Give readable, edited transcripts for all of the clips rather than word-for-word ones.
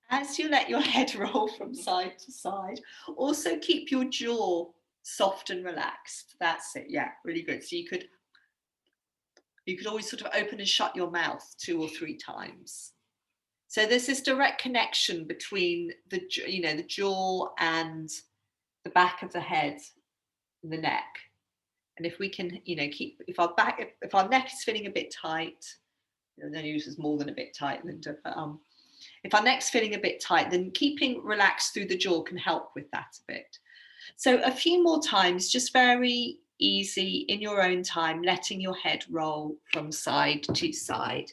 As you let your head roll from side to side, also keep your jaw soft and relaxed. That's it. Yeah, really good. So you could always sort of open and shut your mouth 2 or 3 times. So there's this direct connection between the jaw and the back of the head and the neck. And if we can, keep, if our neck is feeling a bit tight, no news is more than a bit tight, Linda, but if our neck's feeling a bit tight, then keeping relaxed through the jaw can help with that a bit. So a few more times, just very easy in your own time, letting your head roll from side to side.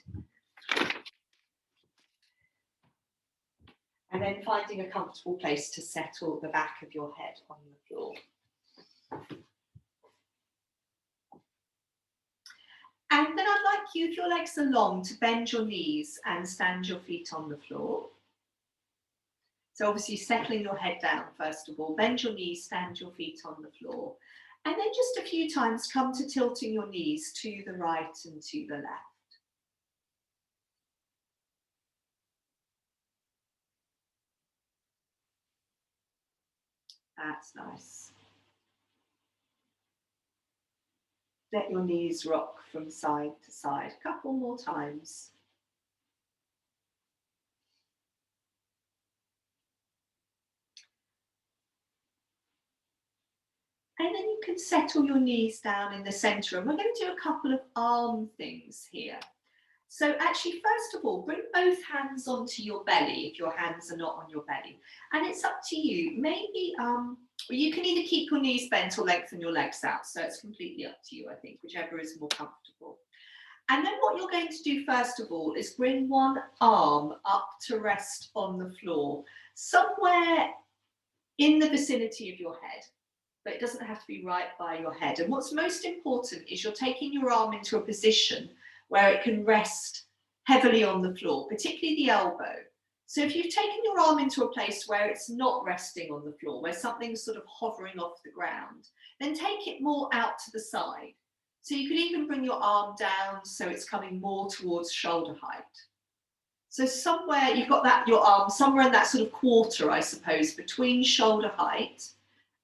And then finding a comfortable place to settle the back of your head on the floor. And then I'd like you, if your legs are long, to bend your knees and stand your feet on the floor. So obviously settling your head down first of all, bend your knees, stand your feet on the floor. And then just a few times come to tilting your knees to the right and to the left. That's nice. Let your knees rock from side to side. A couple more times. And then you can settle your knees down in the center. And we're going to do a couple of arm things here. So actually, first of all, bring both hands onto your belly if your hands are not on your belly. And it's up to you. Maybe you can either keep your knees bent or lengthen your legs out. So it's completely up to you, I think, whichever is more comfortable. And then what you're going to do first of all is bring one arm up to rest on the floor, somewhere in the vicinity of your head. But it doesn't have to be right by your head. And what's most important is you're taking your arm into a position where it can rest heavily on the floor, particularly the elbow. So if you've taken your arm into a place where it's not resting on the floor, where something's sort of hovering off the ground, then take it more out to the side. So you could even bring your arm down so it's coming more towards shoulder height. So somewhere you've got that, your arm somewhere in that sort of quarter, I suppose, between shoulder height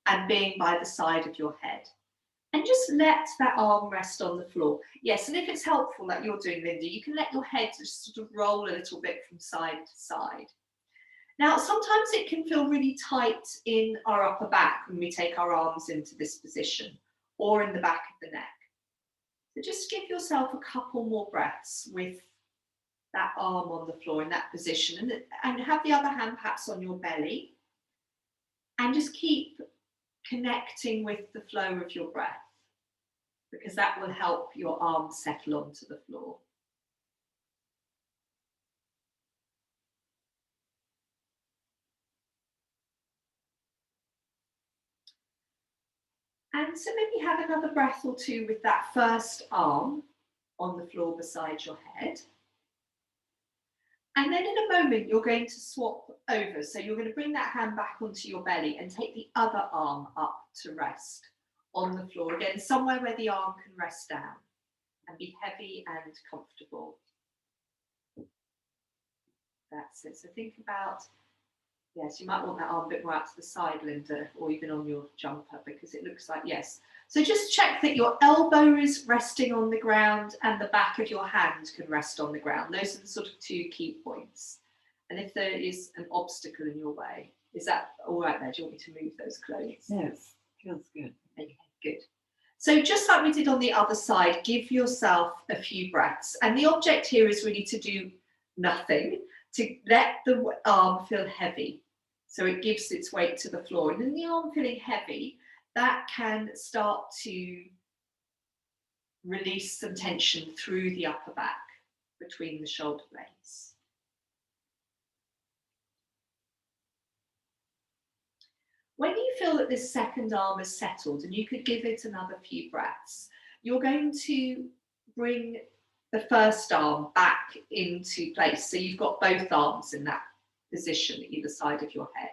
and being by the side of your head. And just let that arm rest on the floor. Yes, and if it's helpful, like you're doing, Linda, you can let your head just sort of roll a little bit from side to side. Now, sometimes it can feel really tight in our upper back when we take our arms into this position, or in the back of the neck. So just give yourself a couple more breaths with that arm on the floor in that position, and have the other hand perhaps on your belly, and just keep connecting with the flow of your breath, because that will help your arms settle onto the floor. And so maybe have another breath or two with that first arm on the floor beside your head. And then in a moment, you're going to swap over. So you're going to bring that hand back onto your belly and take the other arm up to rest on the floor. Again, somewhere where the arm can rest down and be heavy and comfortable. That's it. So think about, yes, you might want that arm a bit more out to the side, Linda, or even on your jumper, because it looks like, yes. So just check that your elbow is resting on the ground and the back of your hand can rest on the ground. Those are the sort of 2 key points. And if there is an obstacle in your way, is that all right there? Do you want me to move those clothes? Yes, feels good. Okay, good. So just like we did on the other side, give yourself a few breaths. And the object here is really to do nothing, to let the arm feel heavy. So it gives its weight to the floor. And then the arm feeling heavy, that can start to release some tension through the upper back between the shoulder blades. When you feel that this second arm is settled, and you could give it another few breaths, you're going to bring the first arm back into place. So you've got both arms in that position either side of your head.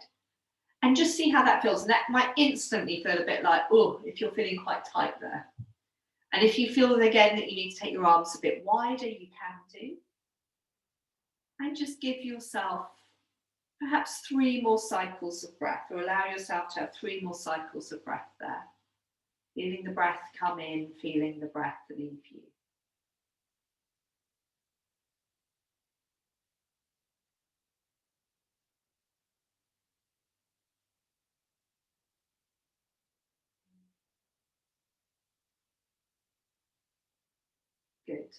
And just see how that feels. And that might instantly feel a bit like, oh, if you're feeling quite tight there. And if you feel again that you need to take your arms a bit wider, you can do. And just give yourself Perhaps 3 more cycles of breath, or allow yourself to have 3 more cycles of breath there. Feeling the breath come in, feeling the breath leave you. Good.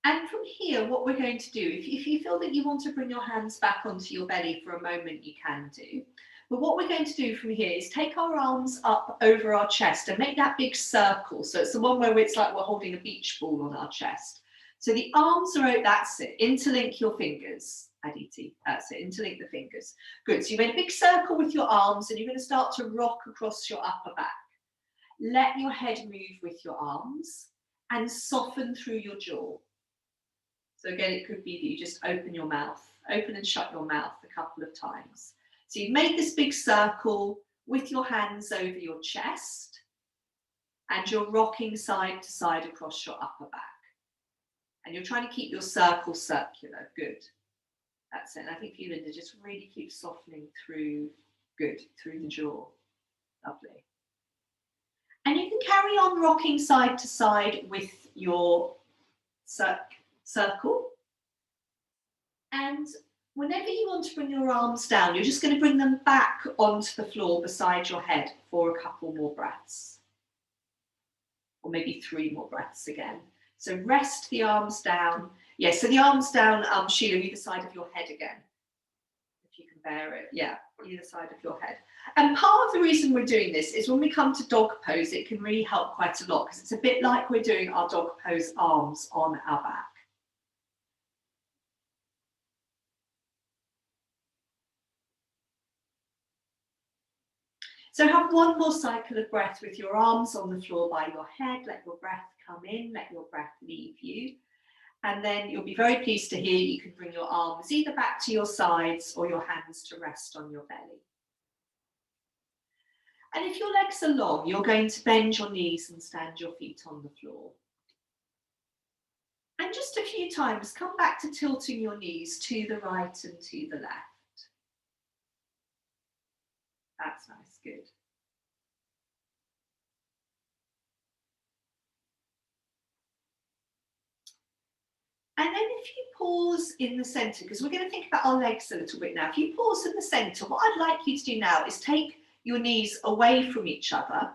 And from here, what we're going to do, if you feel that you want to bring your hands back onto your belly for a moment, you can do. But what we're going to do from here is take our arms up over our chest and make that big circle. So it's the one where it's like we're holding a beach ball on our chest. So the arms are out, that's it. Interlink your fingers, Aditi, that's it, interlink the fingers. Good, so you made a big circle with your arms and you're going to start to rock across your upper back. Let your head move with your arms and soften through your jaw. So again, it could be that you just open your mouth, open and shut your mouth a couple of times. So you've made this big circle with your hands over your chest and you're rocking side to side across your upper back. And you're trying to keep your circle circular. Good. That's it. And I think for you, Linda, just really keep softening through, good, through the jaw. Lovely. And you can carry on rocking side to side with your circle. And whenever you want to bring your arms down, you're just going to bring them back onto the floor beside your head for a couple more breaths. Or maybe 3 more breaths again. So rest the arms down. Yeah, so the arms down, Sheila, either side of your head again. If you can bear it. Yeah, either side of your head. And part of the reason we're doing this is when we come to dog pose, it can really help quite a lot because it's a bit like we're doing our dog pose arms on our back. So have 1 more cycle of breath with your arms on the floor by your head. Let your breath come in, let your breath leave you. And then you'll be very pleased to hear you can bring your arms either back to your sides or your hands to rest on your belly. And if your legs are long, you're going to bend your knees and stand your feet on the floor. And just a few times, come back to tilting your knees to the right and to the left. That's nice, good. And then if you pause in the centre, because we're going to think about our legs a little bit now. If you pause in the centre, what I'd like you to do now is take your knees away from each other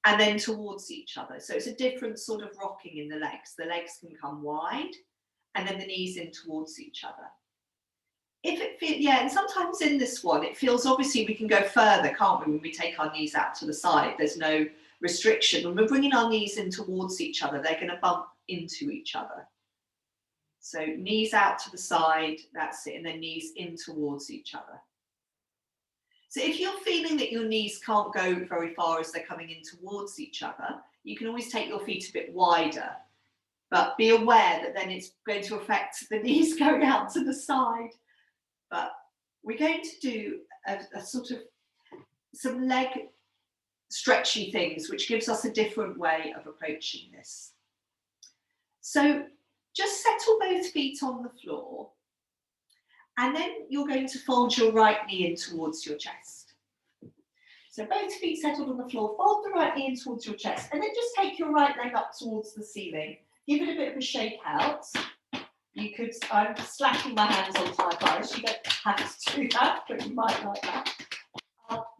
and then towards each other. So it's a different sort of rocking in the legs. The legs can come wide and then the knees in towards each other. If it feels, yeah, and sometimes in this one, it feels obviously we can go further, can't we, when we take our knees out to the side. There's no restriction. When we're bringing our knees in towards each other, they're going to bump into each other. So knees out to the side, that's it, and then knees in towards each other. So if you're feeling that your knees can't go very far as they're coming in towards each other, you can always take your feet a bit wider, but be aware that then it's going to affect the knees going out to the side. But we're going to do a sort of some leg stretchy things, which gives us a different way of approaching this. So just settle both feet on the floor, and then you're going to fold your right knee in towards your chest. So both feet settled on the floor, fold the right knee in towards your chest, and then just take your right leg up towards the ceiling. Give it a bit of a shake out. You could, I'm slapping my hands on my thighs. You don't have to do that, but you might like that.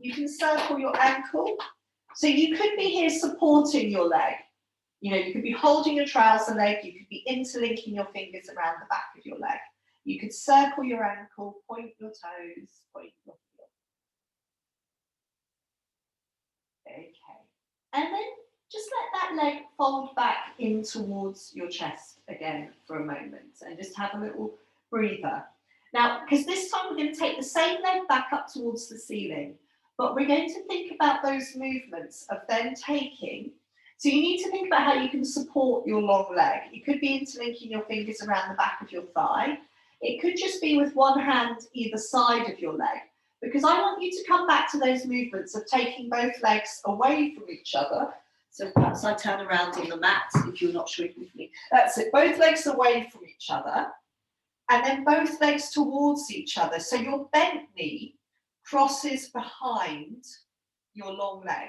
You can circle your ankle. So you could be here supporting your leg. You know, you could be holding your trouser leg. You could be interlinking your fingers around the back of your leg. You could circle your ankle, point your toes, point your heel. Okay. And then just let that leg fold back in towards your chest again for a moment and just have a little breather. Now, because this time we're going to take the same leg back up towards the ceiling, but we're going to think about those movements of then taking. So you need to think about how you can support your long leg. You could be interlinking your fingers around the back of your thigh. It could just be with one hand either side of your leg, because I want you to come back to those movements of taking both legs away from each other. So perhaps I turn around on the mat if you're not sure with me. That's it, both legs away from each other. And then both legs towards each other. So your bent knee crosses behind your long leg.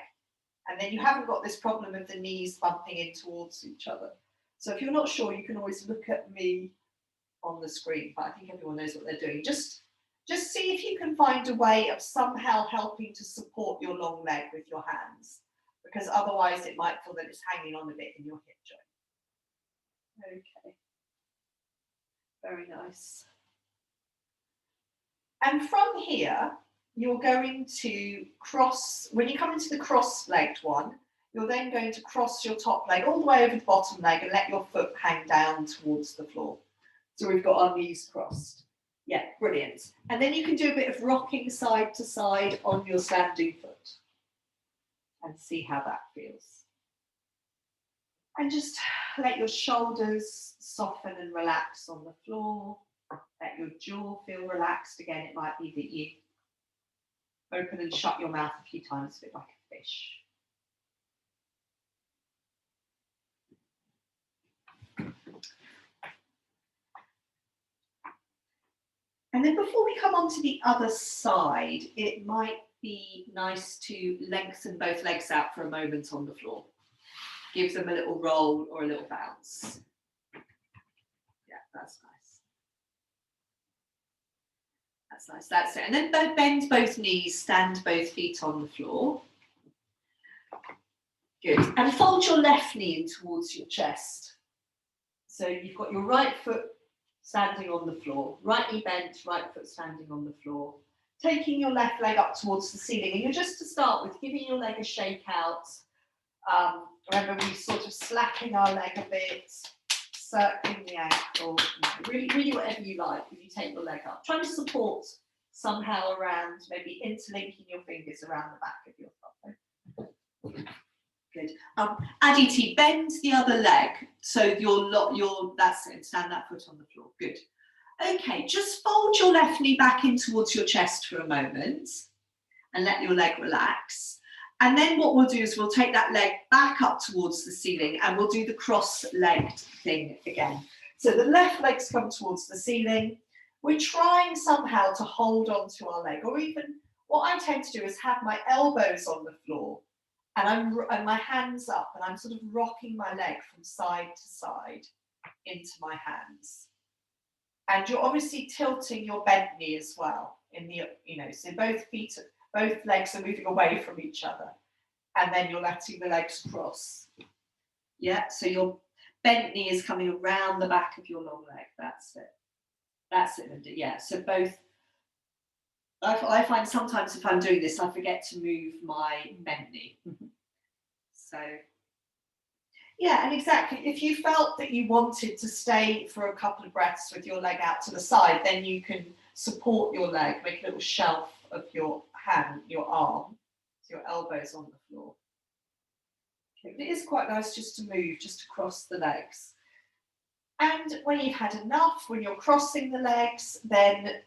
And then you haven't got this problem of the knees bumping in towards each other. So if you're not sure, you can always look at me on the screen, but I think everyone knows what they're doing. Just see if you can find a way of somehow helping to support your long leg with your hands, because otherwise it might feel that it's hanging on a bit in your hip joint. Okay, very nice. And from here, you're going to cross, when you come into the cross-legged one, you're then going to cross your top leg all the way over the bottom leg and let your foot hang down towards the floor. So we've got our knees crossed. Yeah, brilliant. And then you can do a bit of rocking side to side on your standing foot and see how that feels. And just let your shoulders soften and relax on the floor. Let your jaw feel relaxed. Again, it might be that you open and shut your mouth a few times, a bit like a fish. And then before we come on to the other side, it might be nice to lengthen both legs out for a moment on the floor. Give them a little roll or a little bounce. Yeah, that's nice. That's nice, that's it. And then bend both knees, stand both feet on the floor. Good. And fold your left knee in towards your chest. So you've got your right foot standing on the floor, right knee bent, right foot standing on the floor. Taking your left leg up towards the ceiling. And you're just to start with giving your leg a shake out. Remember, we sort of slapping our leg a bit, circling the ankle, really, really whatever you like if you take your leg up. Trying to support somehow around, maybe interlinking your fingers around the back of your thigh. Good. Aditi, bend the other leg. So that's it, stand that foot on the floor. Good. Okay, just fold your left knee back in towards your chest for a moment and let your leg relax. And then what we'll do is we'll take that leg back up towards the ceiling and we'll do the cross-legged thing again. So the left leg's come towards the ceiling. We're trying somehow to hold on to our leg, or even what I tend to do is have my elbows on the floor and my hands up, and I'm sort of rocking my leg from side to side into my hands. And you're obviously tilting your bent knee as well in the, so both legs are moving away from each other, and then you're letting the legs cross. Yeah, so your bent knee is coming around the back of your long leg. That's it. That's it, Linda. Yeah, so both. I find sometimes if I'm doing this, I forget to move my bent knee. So, yeah, and exactly. If you felt that you wanted to stay for a couple of breaths with your leg out to the side, then you can support your leg, make a little shelf of your hand, your arm, so your elbows on the floor. Okay, it is quite nice just to move, just across the legs. And when you've had enough, when you're crossing the legs, then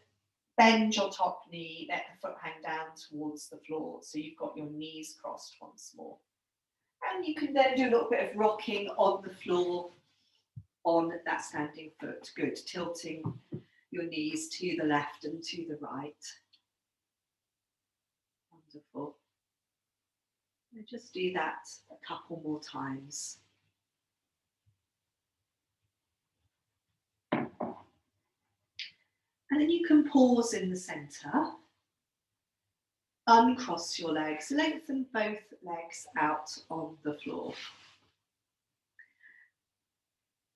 bend your top knee, let the foot hang down towards the floor, so you've got your knees crossed once more. And you can then do a little bit of rocking on the floor on that standing foot. Good, tilting your knees to the left and to the right. Wonderful. And just do that a couple more times. And then you can pause in the centre. Uncross your legs, lengthen both legs out on the floor.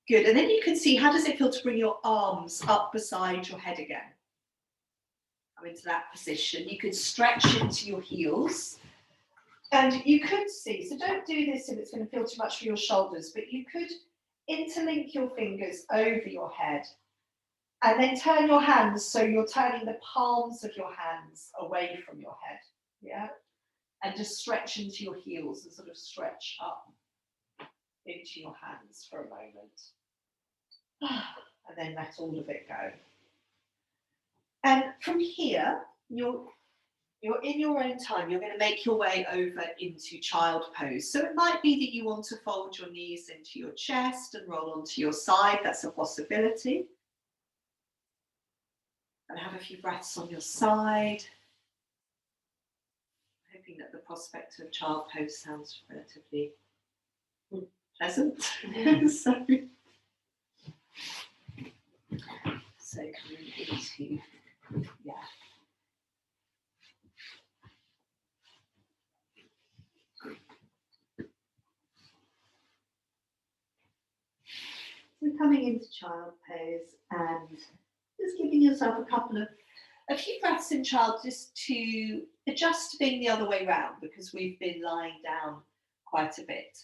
Good, and then you can see, how does it feel to bring your arms up beside your head again? Come into that position. You can stretch into your heels. And you could see, so don't do this if it's going to feel too much for your shoulders, but you could interlink your fingers over your head and then turn your hands so you're turning the palms of your hands away from your head. Yeah, and just stretch into your heels and sort of stretch up into your hands for a moment. And then let all of it go. And from here, you're in your own time, you're going to make your way over into child pose. So it might be that you want to fold your knees into your chest and roll onto your side. That's a possibility. And have a few breaths on your side. Hoping that the prospect of child pose sounds relatively pleasant. So coming into, yeah. So coming into child pose and just giving yourself a few breaths in child, just to adjust to being the other way round, because we've been lying down quite a bit.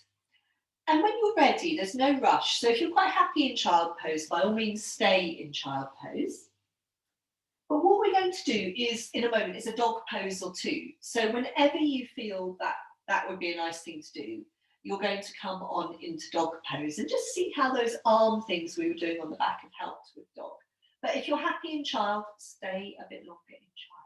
And when you're ready, there's no rush. So if you're quite happy in child pose, by all means stay in child pose. But what we're going to do is, in a moment, is a dog pose or two. So whenever you feel that that would be a nice thing to do, you're going to come on into dog pose and just see how those arm things we were doing on the back have helped with dog. But if you're happy in child, stay a bit longer in child.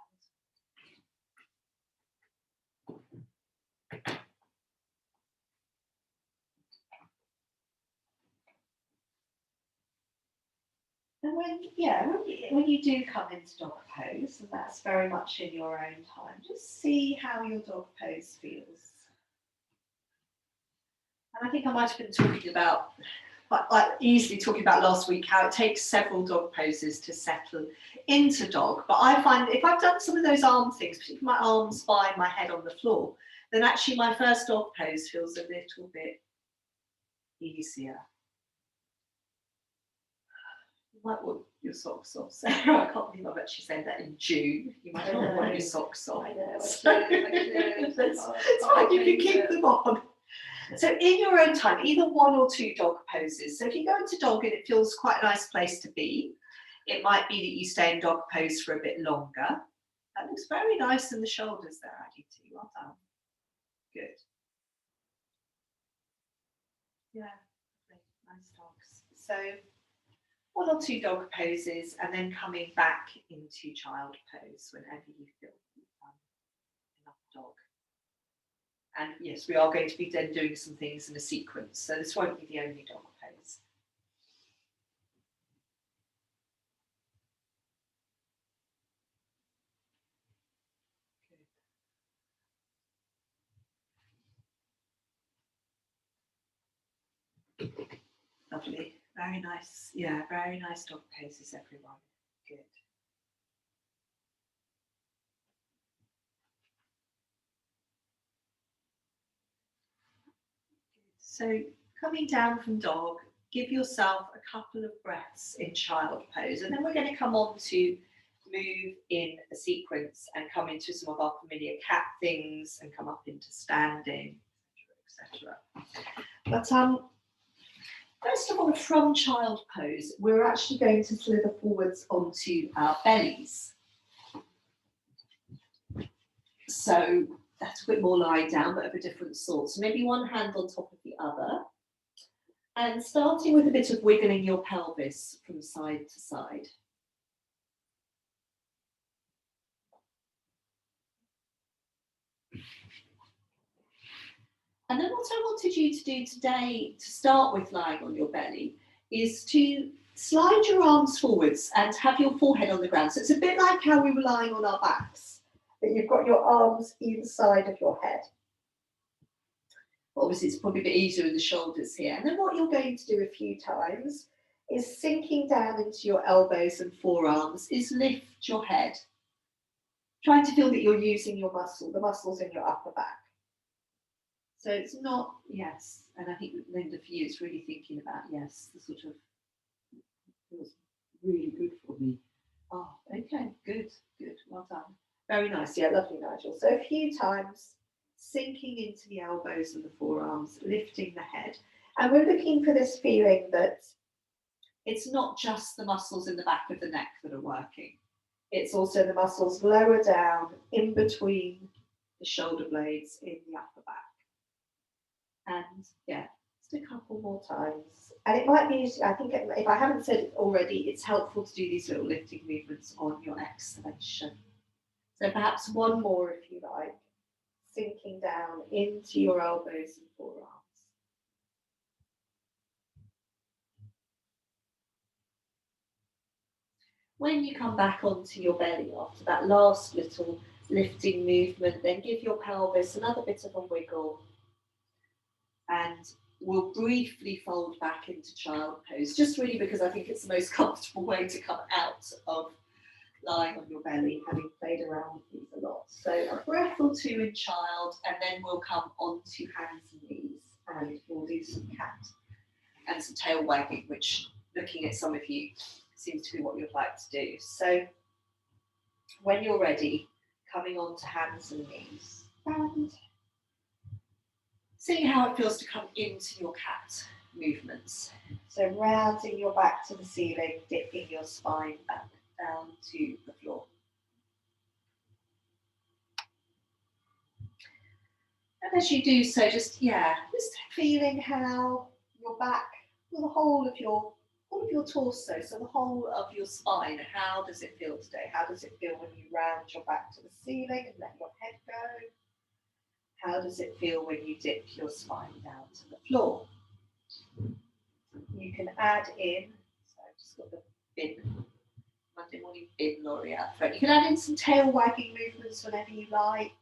And when you do come into dog pose, and that's very much in your own time, just see how your dog pose feels. And I think I might have been talking about, easily talking about last week, how it takes several dog poses to settle into dog. But I find if I've done some of those arm things, particularly my arms by my head on the floor, then actually my first dog pose feels a little bit easier. You might want your socks off, Sarah. I can't believe I've actually said that in June. You might not want your socks off. I know. It's fine, you can keep them on. So in your own time, either one or two dog poses. So if you go into dog and it feels quite a nice place to be, it might be that you stay in dog pose for a bit longer. That looks very nice in the shoulders there, Aditi. Well done. Good. Yeah, nice dogs. So one or two dog poses and then coming back into child pose whenever you feel you've done enough dog. And yes, we are going to be then doing some things in a sequence, so this won't be the only dog pose. Good. Lovely, very nice. Yeah, very nice dog poses, everyone. Good. So coming down from dog, give yourself a couple of breaths in child pose, and then we're going to come on to move in a sequence and come into some of our familiar cat things and come up into standing, etc. But first of all, from child pose, we're actually going to slither forwards onto our bellies. So that's a bit more lie down, but of a different sort. So maybe one hand on top of the other. And starting with a bit of wiggling your pelvis from side to side. And then what I wanted you to do today, to start with lying on your belly, is to slide your arms forwards and have your forehead on the ground. So it's a bit like how we were lying on our backs, but you've got your arms inside of your head. Obviously, it's probably a bit easier in the shoulders here. And then what you're going to do a few times is sinking down into your elbows and forearms, is lift your head. Trying to feel that you're using your the muscles in your upper back. So it's not, yes, and I think Linda, for you, it's really thinking about, yes, the sort of, feels really good for me. Oh, okay, good, well done. Very nice, yeah, lovely, Nigel. So a few times, sinking into the elbows and the forearms, lifting the head. And we're looking for this feeling that it's not just the muscles in the back of the neck that are working. It's also the muscles lower down, in between the shoulder blades, in the upper back. And yeah, just a couple more times. And it might be, I think, if I haven't said it already, it's helpful to do these little lifting movements on your exhalation. So perhaps one more if you like, sinking down into your elbows and forearms. When you come back onto your belly after that last little lifting movement, then give your pelvis another bit of a wiggle, and we'll briefly fold back into child pose, just really because I think it's the most comfortable way to come out of lying on your belly, having played around with these a lot. So a breath or two in child, and then we'll come onto hands and knees, and we'll do some cat and some tail wagging, which, looking at some of you, seems to be what you'd like to do. So when you're ready, coming on to hands and knees, and seeing how it feels to come into your cat movements. So rounding your back to the ceiling, dipping your spine back down to the floor. And as you do so, just feeling how your back, well, the whole of your torso, so the whole of your spine, how does it feel today? How does it feel when you round your back to the ceiling and let your head go? How does it feel when you dip your spine down to the floor? You can add in, so I've just got the bin, Monday morning bin lorry out front. You can add in some tail wagging movements whenever you like.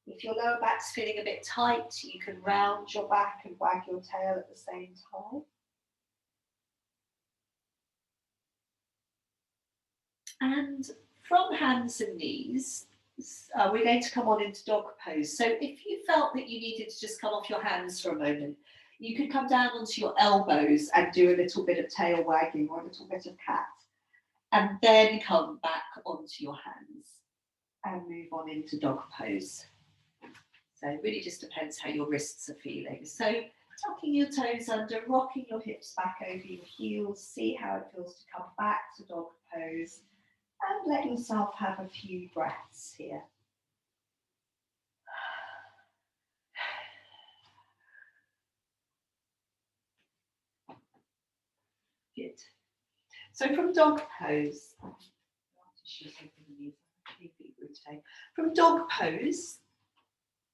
If your lower back's feeling a bit tight, you can round your back and wag your tail at the same time. And from hands and knees, we're going to come on into dog pose. So if you felt that you needed to just come off your hands for a moment, you could come down onto your elbows and do a little bit of tail wagging or a little bit of cat, and then come back onto your hands and move on into dog pose. So it really just depends how your wrists are feeling. So tucking your toes under, rocking your hips back over your heels, see how it feels to come back to dog pose, and let yourself have a few breaths here. Good. So from dog pose, from dog pose,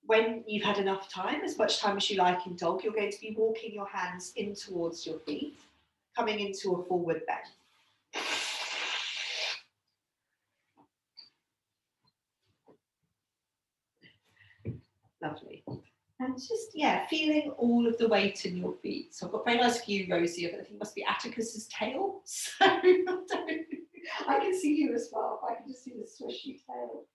when you've had enough time, as much time as you like in dog, you're going to be walking your hands in towards your feet, coming into a forward bend. Lovely. And just, feeling all of the weight in your feet. So I've got a very nice view, Rosie, of it. I think it must be Atticus's tail. So I can see you as well. I can just see the swishy tail.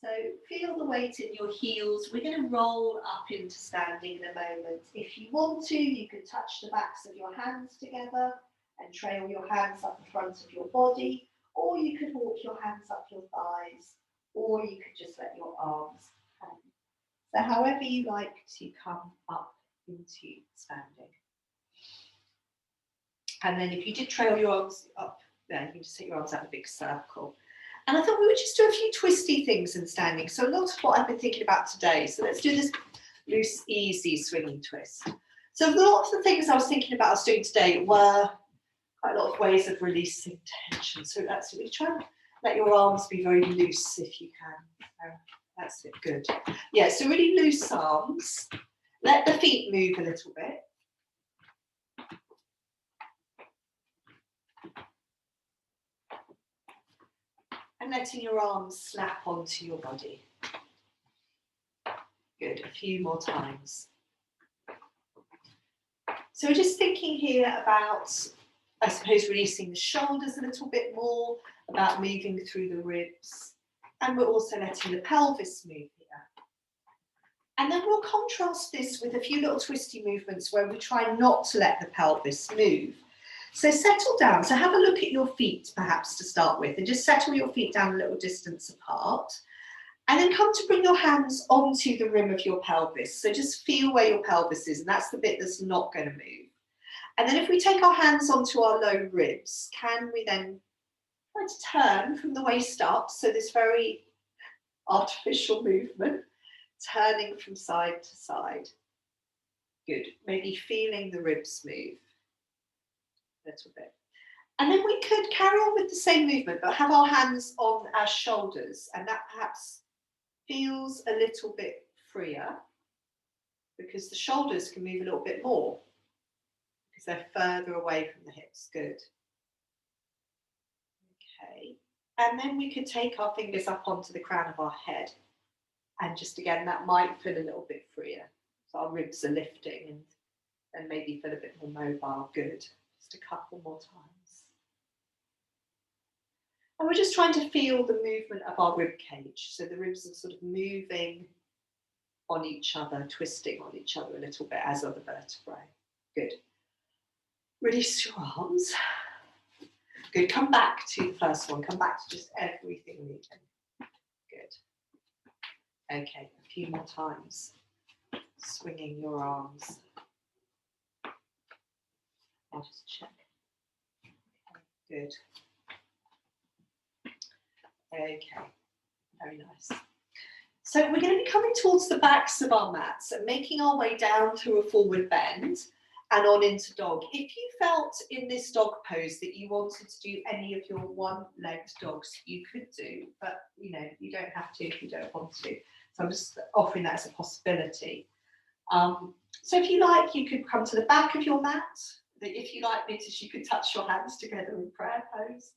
So feel the weight in your heels. We're going to roll up into standing in a moment. If you want to, you can touch the backs of your hands together and trail your hands up the front of your body, or you could walk your hands up your thighs, or you could just let your arms hang. So however you like to come up into standing. And then if you did trail your arms up there, you can just take your arms out in a big circle. And I thought we would just do a few twisty things in standing. So a lot of what I've been thinking about today. So let's do this loose, easy swinging twist. So a lot of the things I was thinking about us doing today were quite a lot of ways of releasing tension. So that's really try and let your arms be very loose if you can. That's it, good. Yeah, so really loose arms. Let the feet move a little bit. And letting your arms slap onto your body. Good, a few more times. So we're just thinking here about, I suppose, releasing the shoulders a little bit more, about moving through the ribs. And we're also letting the pelvis move here. And then we'll contrast this with a few little twisty movements where we try not to let the pelvis move. So settle down. So have a look at your feet perhaps to start with, and just settle your feet down a little distance apart. And then come to bring your hands onto the rim of your pelvis. So just feel where your pelvis is, and that's the bit that's not going to move. And then if we take our hands onto our low ribs, can we then try to turn from the waist up? So this very artificial movement, turning from side to side. Good. Maybe feeling the ribs move a little bit. And then we could carry on with the same movement, but have our hands on our shoulders, and that perhaps feels a little bit freer because the shoulders can move a little bit more. because they're further away from the hips. Good. Okay. And then we can take our fingers up onto the crown of our head. And just again, that might feel a little bit freer. So our ribs are lifting and maybe feel a bit more mobile. Good. Just a couple more times. And we're just trying to feel the movement of our rib cage. So the ribs are sort of moving on each other, twisting on each other a little bit, as are the vertebrae. Good. Release your arms. Good. Come back to the first one. Come back to just everything moving. Good. Okay, a few more times. Swinging your arms. I'll just check. Okay, good. Okay, very nice. So we're going to be coming towards the backs of our mats and making our way down through a forward bend and on into dog. If you felt in this dog pose that you wanted to do any of your one-legged dogs, you could do, but you know, you don't have to if you don't want to. So I'm just offering that as a possibility. So if you like, you could come to the back of your mat. If you like, Nitish, you could touch your hands together in prayer pose.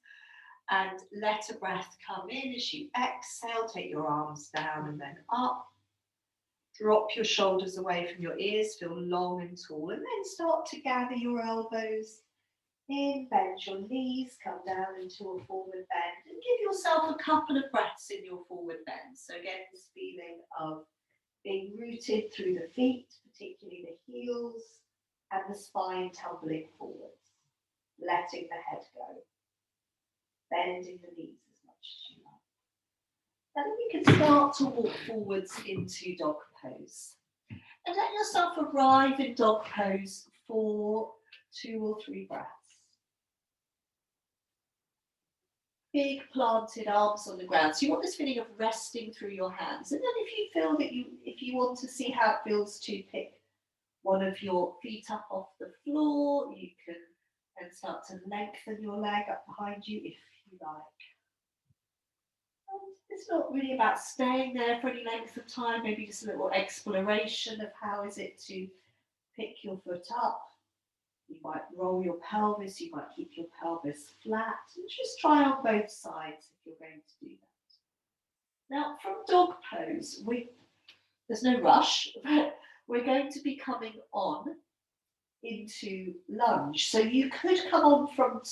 And let a breath come in as you exhale. Take your arms down and then up. Drop your shoulders away from your ears. Feel long and tall. And then start to gather your elbows in. Bend your knees. Come down into a forward bend. And give yourself a couple of breaths in your forward bend. So again, this feeling of being rooted through the feet, particularly the heels, and the spine tumbling forwards. Letting the head go. Bending the knees as much as you like. And then you can start to walk forwards into dog pose. And let yourself arrive in dog pose for 2 or 3 breaths. Big planted arms on the ground. So you want this feeling of resting through your hands. And then if you feel that if you want to see how it feels to pick one of your feet up off the floor, you can then start to lengthen your leg up behind you if you like. And it's not really about staying there for any length of time, maybe just a little exploration of how is it to pick your foot up. You might roll your pelvis, you might keep your pelvis flat, and just try on both sides if you're going to do that. Now from dog pose, there's no rush, but we're going to be coming on into lunge. So you could come on from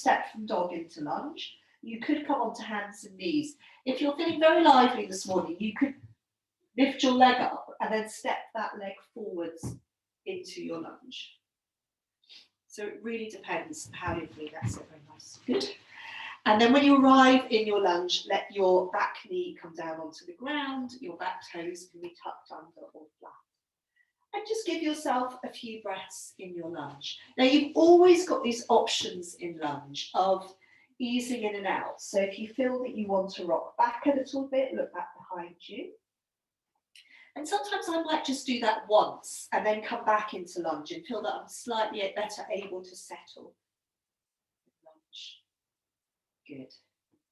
dog into lunge. You could come on to hands and knees. If you're feeling very lively this morning, you could lift your leg up and then step that leg forwards into your lunge. So it really depends how you're feeling. That's it, very nice. Good. And then when you arrive in your lunge, let your back knee come down onto the ground. Your back toes can be tucked under or flat. And just give yourself a few breaths in your lunge. Now you've always got these options in lunge of easing in and out. So if you feel that you want to rock back a little bit, look back behind you. And sometimes I might just do that once and then come back into lunge and feel that I'm slightly better able to settle. Lunge. Good.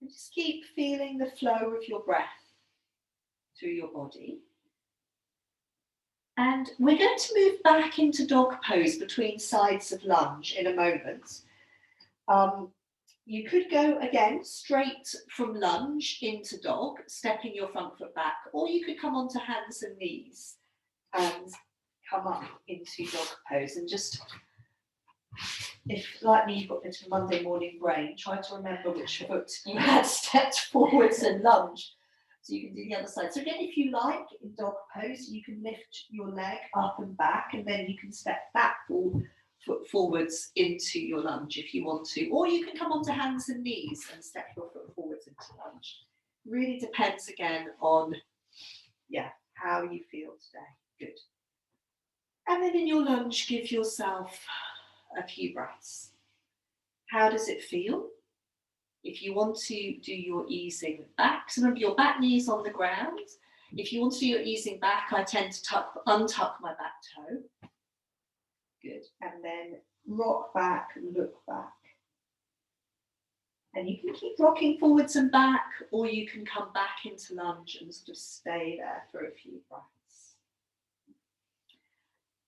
And just keep feeling the flow of your breath through your body. And we're going to move back into dog pose between sides of lunge in a moment. You could go again straight from lunge into dog, stepping your front foot back, or you could come onto hands and knees and come up into dog pose. And just, if like me, you've got a bit of Monday morning brain, try to remember which foot you had stepped forwards and lunge. So you can do the other side. So again, if you like, in dog pose, you can lift your leg up and back, and then you can step that foot forwards into your lunge if you want to. Or you can come onto hands and knees and step your foot forwards into lunge. Really depends again on, how you feel today. Good. And then in your lunge, give yourself a few breaths. How does it feel? If you want to do your easing back, so remember your back knee's on the ground. If you want to do your easing back, I tend to untuck my back toe. Good. And then rock back, look back. And you can keep rocking forwards and back, or you can come back into lunge and sort of stay there for a few breaths.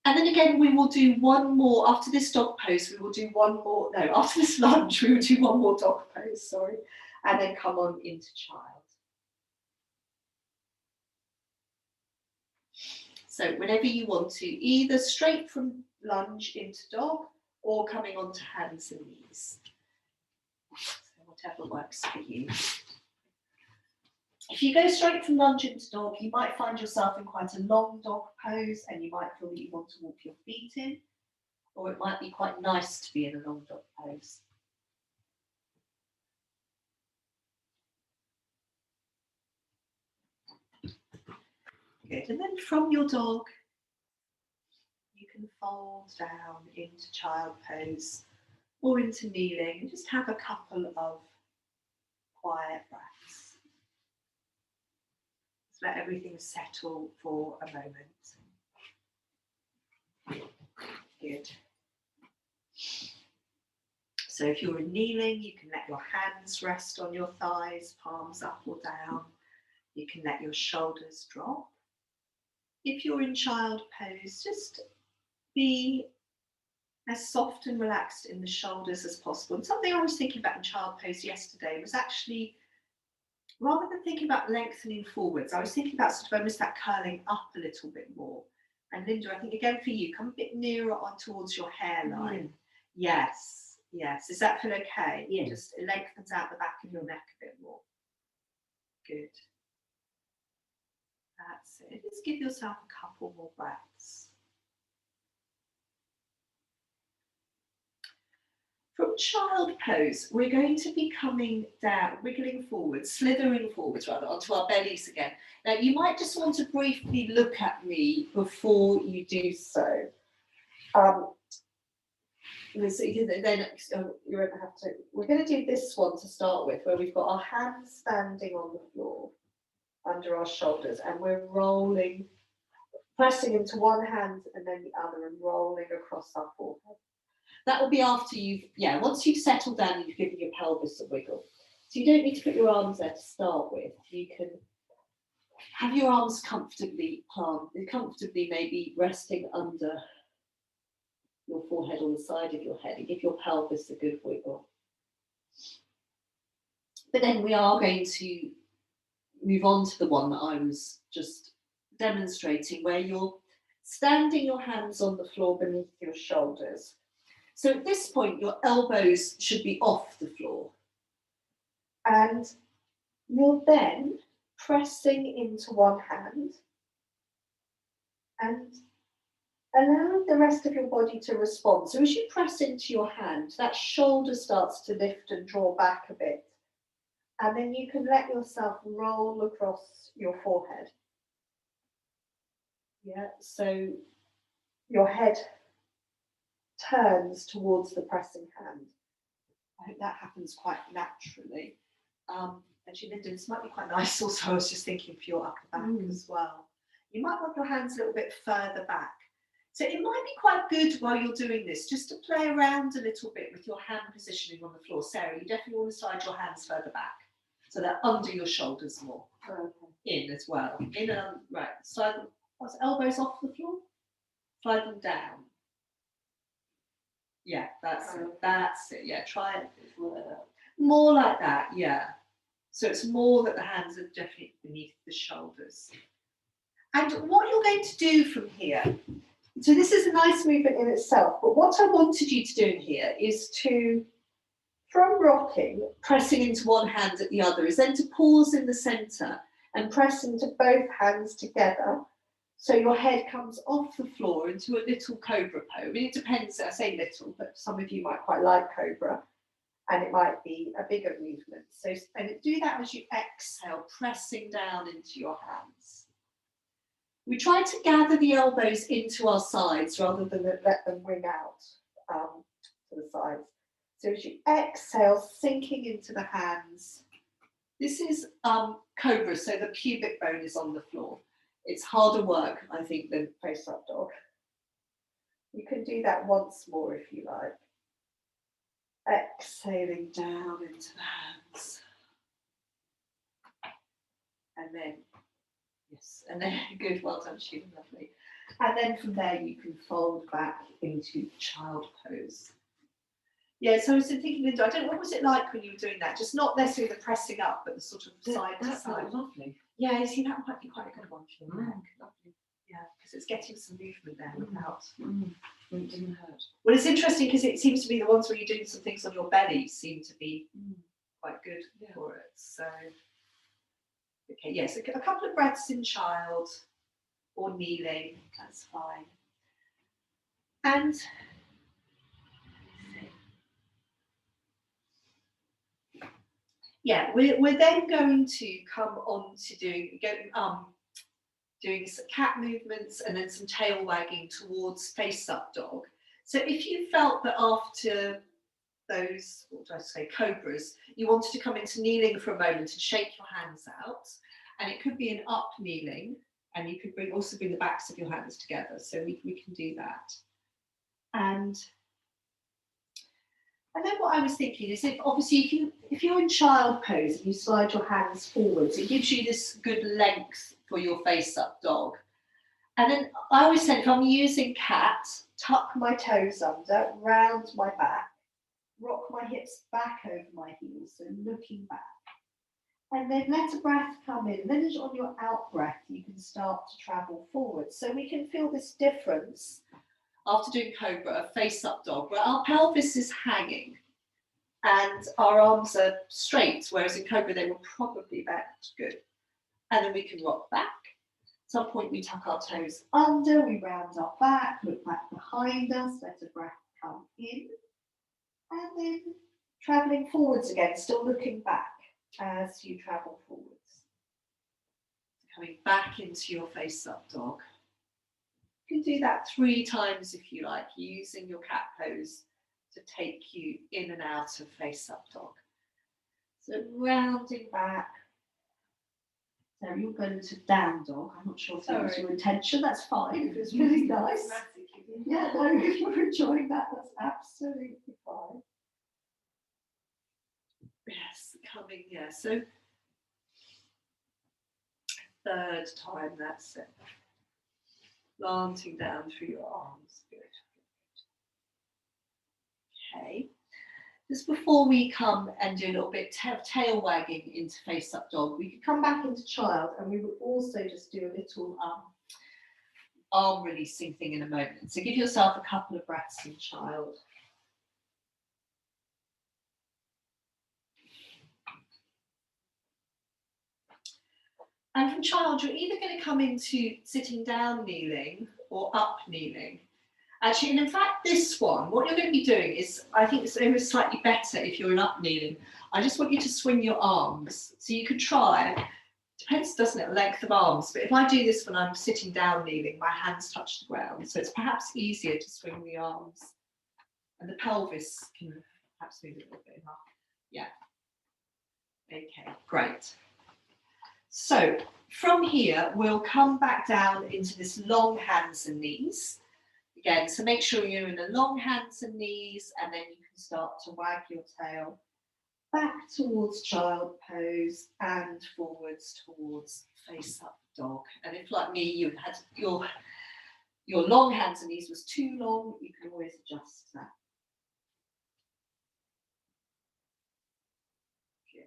And then again, we will do one more, after this dog pose, we will do one more, no, after this lunge, we will do one more dog pose, sorry, and then come on into child. So whenever you want to, either straight from lunge into dog or coming onto hands and knees. So whatever works for you. If you go straight from lunge into dog, you might find yourself in quite a long dog pose and you might feel that you want to walk your feet in, or it might be quite nice to be in a long dog pose. Good, and then from your dog, you can fold down into child pose or into kneeling and just have a couple of quiet breaths. Just let everything settle for a moment. Good. So if you're kneeling, you can let your hands rest on your thighs, palms up or down. You can let your shoulders drop. If you're in child pose, just be as soft and relaxed in the shoulders as possible. And something I was thinking about in child pose yesterday was actually, rather than thinking about lengthening forwards, I was thinking about sort of almost that curling up a little bit more. And Linda, I think again for you, come a bit nearer on towards your hairline. Yes, yes. Does that feel okay? Yeah. Just it lengthens out the back of your neck a bit more. Good. That's it. Just give yourself a couple more breaths. From child pose, we're going to be coming down, wiggling forwards, slithering forwards rather, onto our bellies again. Now, you might just want to briefly look at me before you do so. Then you won't have to. We're going to do this one to start with, where we've got our hands standing on the floor under our shoulders, and we're rolling, pressing into one hand and then the other, and rolling across our forehead. That will be after once you've settled down and you've given your pelvis a wiggle. So you don't need to put your arms there to start with. You can have your arms comfortably maybe resting under your forehead on the side of your head, and give your pelvis a good wiggle. But then we are going to move on to the one that I was just demonstrating, where you're standing your hands on the floor beneath your shoulders. So at this point, your elbows should be off the floor. And you're then pressing into one hand and allow the rest of your body to respond. So as you press into your hand, that shoulder starts to lift and draw back a bit. And then you can let yourself roll across your forehead. Yeah, so your head turns towards the pressing hand. I hope that happens quite naturally. Actually, Linda, this might be quite nice also. I was just thinking for your upper back as well. You might want your hands a little bit further back. So it might be quite good while you're doing this, just to play around a little bit with your hand positioning on the floor. Sarah, you definitely want to slide your hands further back, so they're under your shoulders more. In as well. In and right. Slide them. Elbows off the floor. Slide them down. Yeah, that's it. That's it. Yeah, try it. More like that, yeah. So it's more that the hands are definitely beneath the shoulders. And what you're going to do from here, so this is a nice movement in itself, but what I wanted you to do in here is to, from rocking, pressing into one hand at the other, is then to pause in the centre and press into both hands together. So your head comes off the floor into a little cobra pose. I mean, it depends, I say little, but some of you might quite like cobra, and it might be a bigger movement. So and do that as you exhale, pressing down into your hands. We try to gather the elbows into our sides rather than let them wing out to the sides. So as you exhale, sinking into the hands. This is cobra, so the pubic bone is on the floor. It's harder work, I think, than face-up dog. You can do that once more if you like. Exhaling down into the hands. And then, yes, and then, good, well done, Sheila, lovely. And then from there you can fold back into child pose. Yeah, so I was thinking, Linda, I don't know, what was it like when you were doing that? Just not necessarily the pressing up, but the sort of side to side. Lovely. Yeah, you see, that might be quite a good one for your neck. Lovely. Yeah, because it's getting some movement there without. It didn't hurt. Well, it's interesting because it seems to be the ones where you're doing some things on your belly seem to be quite good for it. So, okay, yes, a couple of breaths in child or kneeling, that's fine. And yeah, we're then going to come on to doing some cat movements and then some tail wagging towards face up dog. So if you felt that after those, what did I say, cobras, you wanted to come into kneeling for a moment and shake your hands out, and it could be an up kneeling, and you could also bring the backs of your hands together. So we can do that. And then what I was thinking is, if you're in child pose and you slide your hands forwards, it gives you this good length for your face up dog. And then I always said, if I'm using cat, tuck my toes under, round my back, rock my hips back over my heels, so looking back. And then let a breath come in. And then on your out breath, you can start to travel forward. So we can feel this difference after doing cobra, face up dog, where our pelvis is hanging and our arms are straight, whereas in cobra they will probably bend. Good. And then we can rock back. At some point we tuck our toes under, we round our back, look back behind us, let a breath come in. And then travelling forwards again, still looking back as you travel forwards. Coming back into your face up dog. You can do that 3 times if you like, using your cat pose to take you in and out of face up dog. So rounding back. So you're going to down dog. I'm not sure if that was your intention. That's fine. It was really nice. Yeah, no, if you're enjoying that, that's absolutely fine. Yes, coming, yeah. So 3rd time, that's it. Slanting down through your arms. Good. Okay. Just before we come and do a little bit of tail wagging into face up dog, we could come back into child and we would also just do a little arm releasing thing in a moment. So give yourself a couple of breaths in child. And from child, you're either going to come into sitting down kneeling or up kneeling. Actually, and in fact, this one, what you're going to be doing is, I think it's slightly better if you're in up kneeling. I just want you to swing your arms. So you could try, depends, doesn't it, length of arms. But if I do this when I'm sitting down kneeling, my hands touch the ground. So it's perhaps easier to swing the arms. And the pelvis can perhaps move a little bit up. Yeah. Okay, great. So from here, we'll come back down into this long hands and knees. Again, so make sure you're in the long hands and knees, and then you can start to wag your tail back towards child pose and forwards towards face up dog. And if, like me, you had your long hands and knees was too long, you can always adjust that. Good.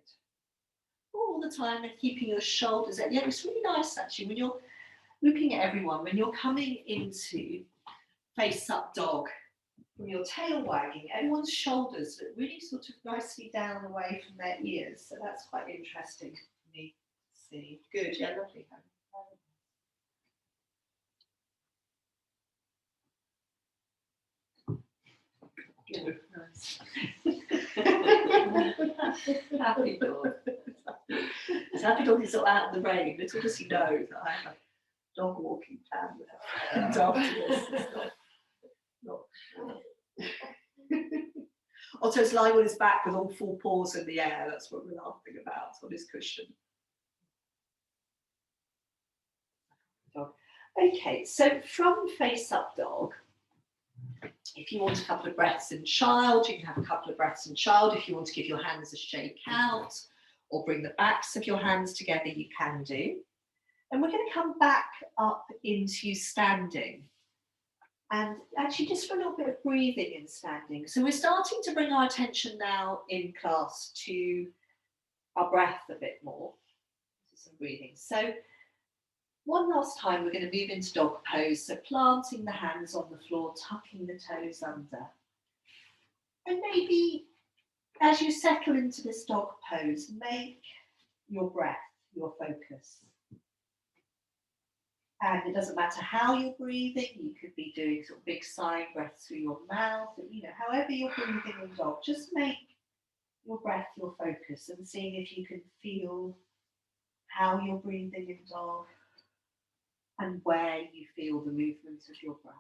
All the time and keeping your shoulders at, yeah, it's really nice actually when you're looking at everyone, when you're coming into face up dog, from your tail wagging, everyone's shoulders look really sort of nicely down away from their ears. So that's quite interesting for me to see. Good, yeah, lovely. Good, nice. Happy dog. Happy dog is out in the rain. Little does he know that I have a dog walking plan with her. And after this, not Otto's lying on his back with all 4 paws in the air. That's what we're laughing about on his cushion. Okay, so from face up dog, if you want a couple of breaths in child, you can have a couple of breaths in child. If you want to give your hands a shake out or bring the backs of your hands together, you can do. And we're going to come back up into standing. And actually just for a little bit of breathing in standing. So we're starting to bring our attention now in class to our breath a bit more. Some breathing. So one last time we're going to move into dog pose. So planting the hands on the floor, tucking the toes under. And maybe as you settle into this dog pose, make your breath your focus. And it doesn't matter how you're breathing, you could be doing sort of big sigh breaths through your mouth, and, you know, however you're breathing in dog, just make your breath your focus and seeing if you can feel how you're breathing in dog and where you feel the movement of your breath.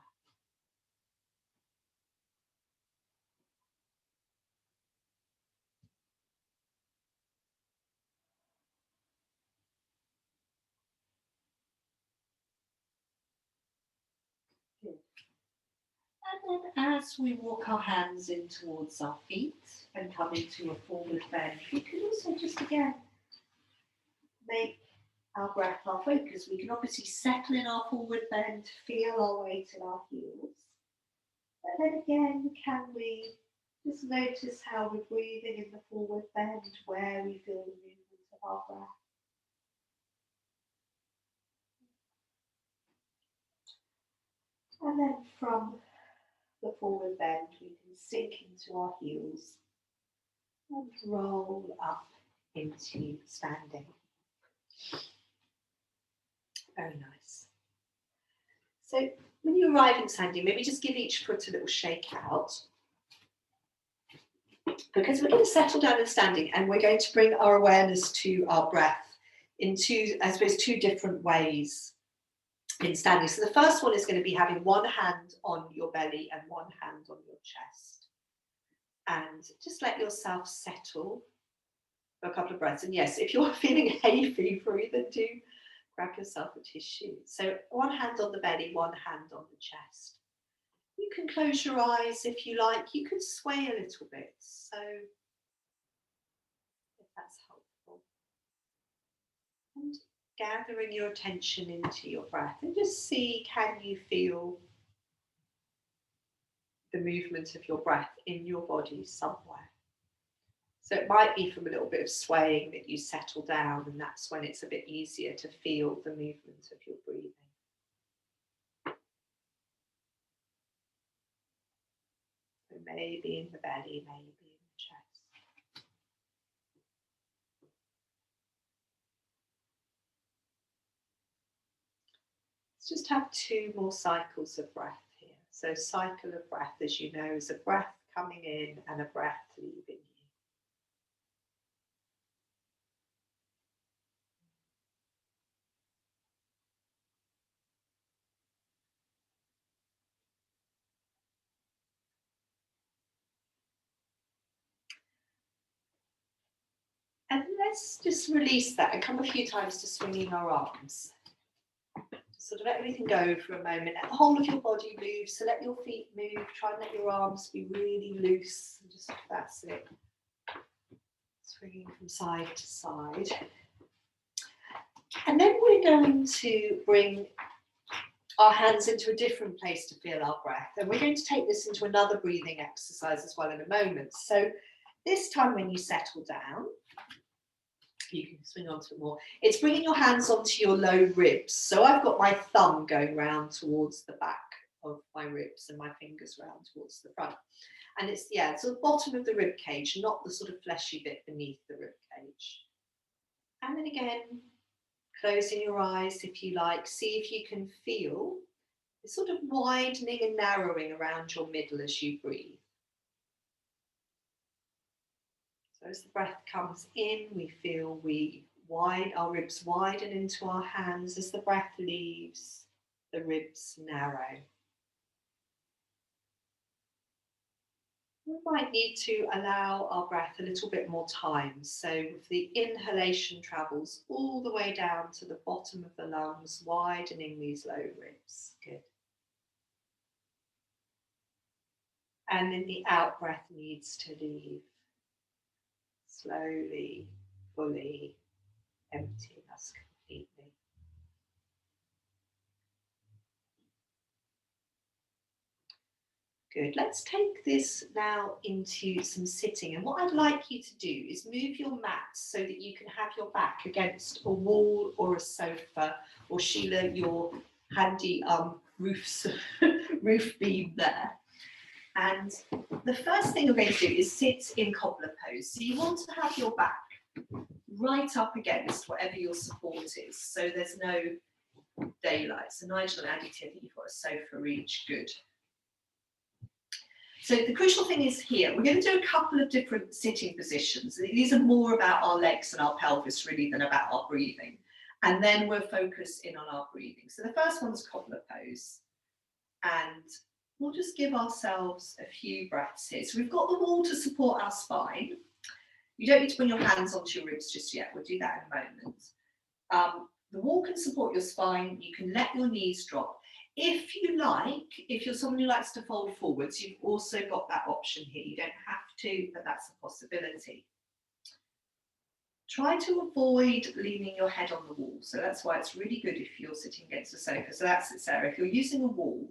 Good. And then as we walk our hands in towards our feet and come into a forward bend, we can also just again make our breath our focus. We can obviously settle in our forward bend, feel our weight in our heels. And then again, can we just notice how we're breathing in the forward bend, where we feel the movement of our breath. And then from the forward bend, we can sink into our heels and roll up into standing. Very nice. So when you arrive in standing, maybe just give each foot a little shake out. Because we're going to settle down in standing and we're going to bring our awareness to our breath in two, I suppose, two different ways in standing. So the first one is going to be having one hand on your belly and one hand on your chest. And just let yourself settle for a couple of breaths. And yes, if you're feeling hay fevery, then do grab yourself a tissue. So one hand on the belly, one hand on the chest. You can close your eyes if you like. You can sway a little bit. So if that's helpful. And gathering your attention into your breath and just see, can you feel the movement of your breath in your body somewhere? So it might be from a little bit of swaying that you settle down, and that's when it's a bit easier to feel the movement of your breathing. So maybe in the belly, maybe in the chest. Let's just have two more cycles of breath here. So cycle of breath, as you know, is a breath coming in and a breath leaving you. And let's just release that and come a few times to swinging our arms. Just sort of let everything go for a moment. And the whole of your body moves. So let your feet move. Try and let your arms be really loose. And just that's it. Swinging from side to side. And then we're going to bring our hands into a different place to feel our breath. And we're going to take this into another breathing exercise as well in a moment. So this time when you settle down, you can swing onto it more. It's bringing your hands onto your low ribs. So I've got my thumb going round towards the back of my ribs and my fingers round towards the front. And it's, yeah, it's the bottom of the rib cage, not the sort of fleshy bit beneath the rib cage. And then again, closing your eyes if you like. See if you can feel the sort of widening and narrowing around your middle as you breathe. So as the breath comes in, we feel our ribs widen into our hands. As the breath leaves, the ribs narrow. We might need to allow our breath a little bit more time. So if the inhalation travels all the way down to the bottom of the lungs, widening these low ribs. Good. And then the out breath needs to leave. Slowly, fully emptying us completely. Good. Let's take this now into some sitting. And what I'd like you to do is move your mat so that you can have your back against a wall or a sofa, or Sheila, your handy roof beam there. And the first thing you're going to do is sit in cobbler pose. So you want to have your back right up against whatever your support is, so there's no daylight. So Nigel and Addy, I think you've got a sofa each. Good. So the crucial thing is here, we're going to do a couple of different sitting positions. These are more about our legs and our pelvis really than about our breathing. And then we'll focus in on our breathing. So the first one's cobbler pose. And we'll just give ourselves a few breaths here. So we've got the wall to support our spine. You don't need to bring your hands onto your ribs just yet. We'll do that in a moment. The wall can support your spine. You can let your knees drop. If you like, if you're someone who likes to fold forwards, you've also got that option here. You don't have to, but that's a possibility. Try to avoid leaning your head on the wall. So that's why it's really good if you're sitting against a sofa. So that's it, Sarah. If you're using a wall,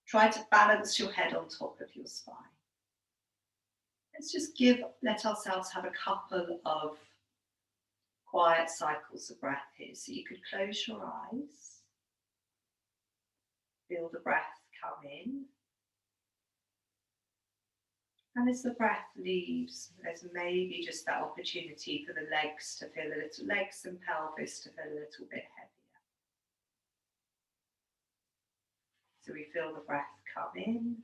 try to balance your head on top of your spine. Let's just let ourselves have a couple of quiet cycles of breath here. So you could close your eyes. Feel the breath come in. And as the breath leaves, there's maybe just that opportunity for the legs to feel a little, legs and pelvis to feel a little bit heavier. So we feel the breath come in.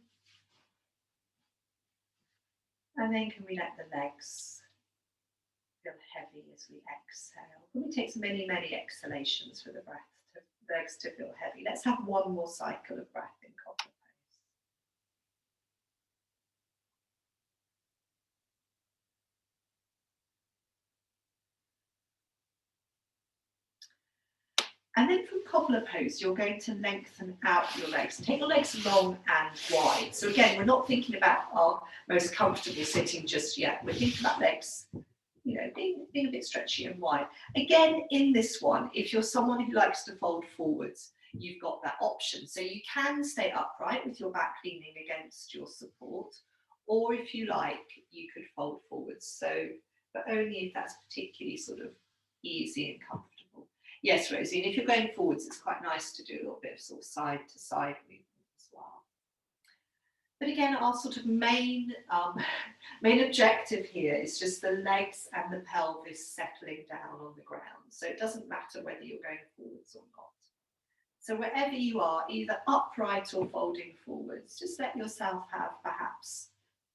And then can we let the legs feel heavy as we exhale? Probably takes many, many exhalations for the legs to feel heavy. Let's have one more cycle of breath in cobbler pose. And then from cobbler pose, you're going to lengthen out your legs. Take your legs long and wide. So again, we're not thinking about our most comfortable sitting just yet. We're thinking about legs, you know, being a bit stretchy and wide. Again, in this one, if you're someone who likes to fold forwards, you've got that option. So you can stay upright with your back leaning against your support, or if you like, you could fold forwards. So, but only if that's particularly sort of easy and comfortable. Yes, Rosie, and if you're going forwards, it's quite nice to do a little bit of sort of side to side movement as well. But again, our sort of main objective here is just the legs and the pelvis settling down on the ground. So it doesn't matter whether you're going forwards or not. So wherever you are, either upright or folding forwards, just let yourself have perhaps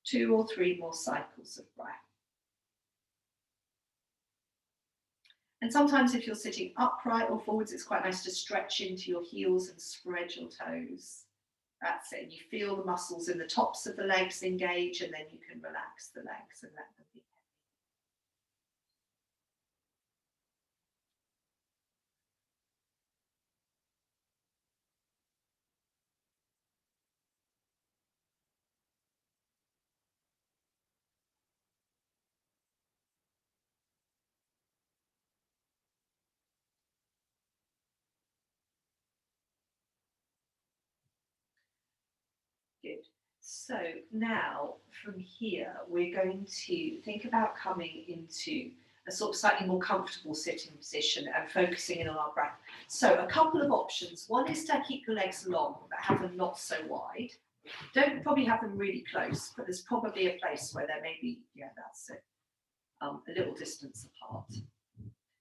2 or 3 more cycles of breath. And sometimes if you're sitting upright or forwards, it's quite nice to stretch into your heels and spread your toes. That's it. You feel the muscles in the tops of the legs engage, and then you can relax the legs and let them be good. So now from here, we're going to think about coming into a sort of slightly more comfortable sitting position and focusing in on our breath. So a couple of options. One is to keep your legs long, but have them not so wide. Don't probably have them really close, but there's probably a place where there may be, yeah, that's it, a little distance apart.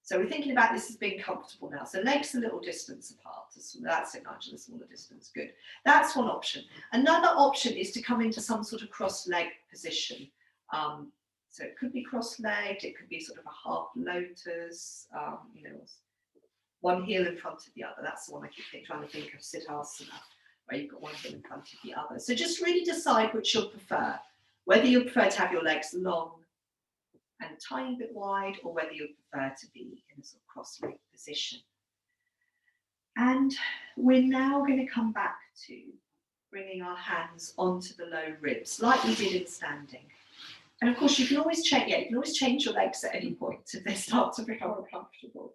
So we're thinking about this as being comfortable now. So legs a little distance apart. That's it, Nigel, a smaller distance. Good. That's one option. Another option is to come into some sort of cross-leg position. So it could be cross-legged, it could be sort of a half lotus, you know, one heel in front of the other. That's the one I keep trying to think of, Siddhasana, where you've got one heel in front of the other. So just really decide which you'll prefer, whether you prefer to have your legs long and a tiny bit wide, or whether you prefer to be in a sort of cross-legged position. And we're now going to come back to bringing our hands onto the low ribs, like we did in standing. And of course, you can always change. Yeah, you can always change your legs at any point if they start to become uncomfortable.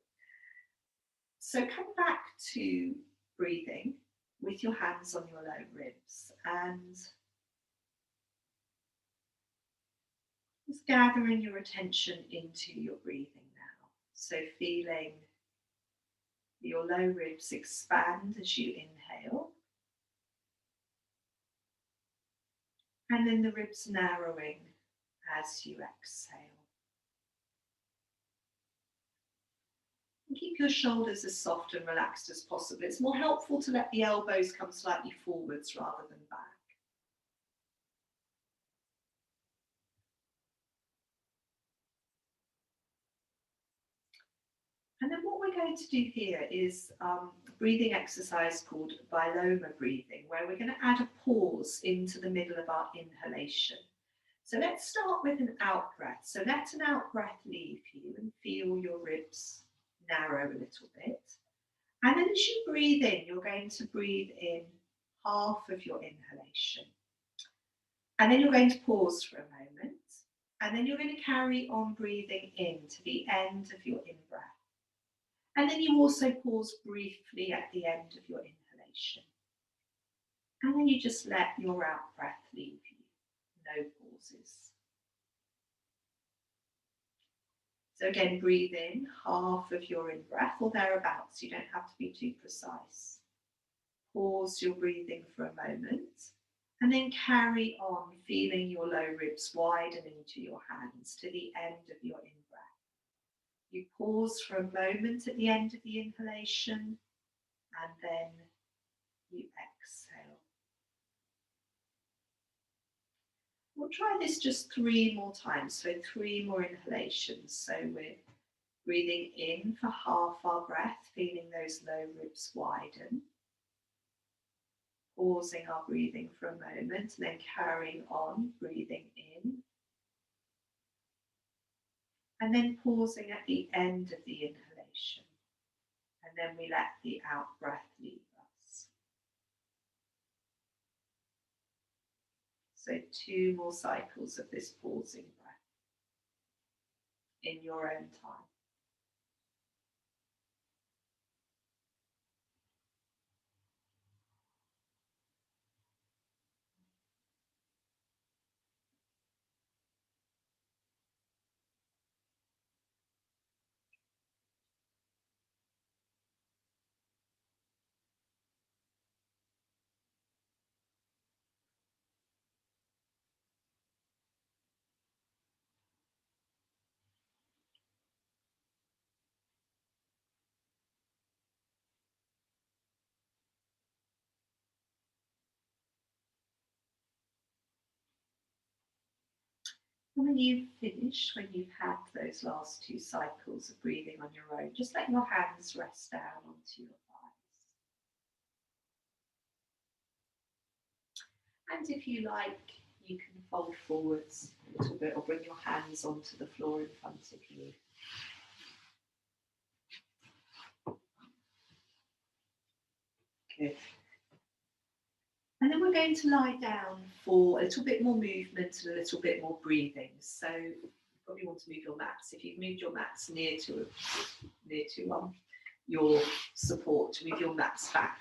So come back to breathing with your hands on your low ribs, and Just gathering your attention into your breathing now. So feeling your low ribs expand as you inhale. And then the ribs narrowing as you exhale. And keep your shoulders as soft and relaxed as possible. It's more helpful to let the elbows come slightly forwards rather than back. And then what we're going to do here is a breathing exercise called viloma breathing, where we're going to add a pause into the middle of our inhalation. So let's start with an out breath. So let an out breath leave you and feel your ribs narrow a little bit. And then as you breathe in, you're going to breathe in half of your inhalation. And then you're going to pause for a moment. And then you're going to carry on breathing in to the end of your in-breath. And then you also pause briefly at the end of your inhalation. And then you just let your out breath leave you. No pauses. So again, breathe in half of your in-breath or thereabouts. You don't have to be too precise. Pause your breathing for a moment. And then carry on feeling your low ribs widen into your hands to the end of your in-breath. You pause for a moment at the end of the inhalation and then you exhale. We'll try this just 3 more times, so 3 more inhalations. So we're breathing in for half our breath, feeling those low ribs widen. Pausing our breathing for a moment, and then carrying on, breathing in. And then pausing at the end of the inhalation. And then we let the out breath leave us. So 2 more cycles of this pausing breath in your own time. And when you've finished, when you've had those last 2 cycles of breathing on your own, just let your hands rest down onto your thighs. And if you like, you can fold forwards a little bit or bring your hands onto the floor in front of you. Good. And then we're going to lie down for a little bit more movement and a little bit more breathing. So you probably want to move your mats. If you've moved your mats near to your support, to move your mats back